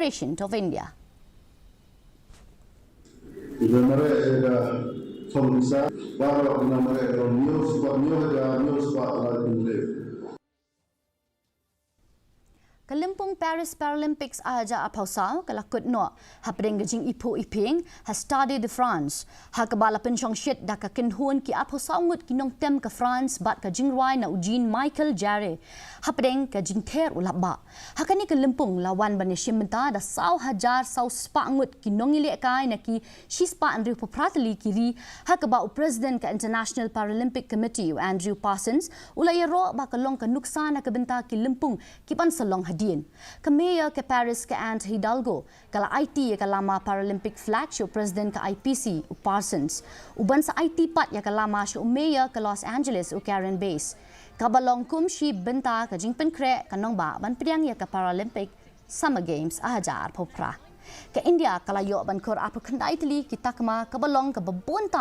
of India. Lympung Paris Paralympics aja apausau kalakut no Hapdeng Jingiphuh Iphieng has studied France. Hakabala penchong shit da ka kenhun ki apausau ngut kinong tem ka France bat ka jingruai na ujin Michael Jare. Hapdeng ka jingther ulaba. Hakani ka Lympung lawan bani shimenta da sau hajar sau spa ngut kinong ile kai na ki shispa Andrew Popratali kiri hakaba u president ka International Paralympic Committee Andrew Parsons ulayaro ba kalong ka nuksa na kabenta ki Lympung ki pansalong ka Mayor ke Paris ke Ant Hidalgo, kala IT ya kalama Paralympic flag show President ke IPC u Parsons. Uban sa IT pat ya kalama show Mayor ke Los Angeles u Karen Base. Kabalong kumshi benta ka jingpen kre kanong ba ban priang ya ka Paralympic Summer Games ahajar popra. Ke India kala yo ban kor apa kendai tili kita kema kabalong ka babunta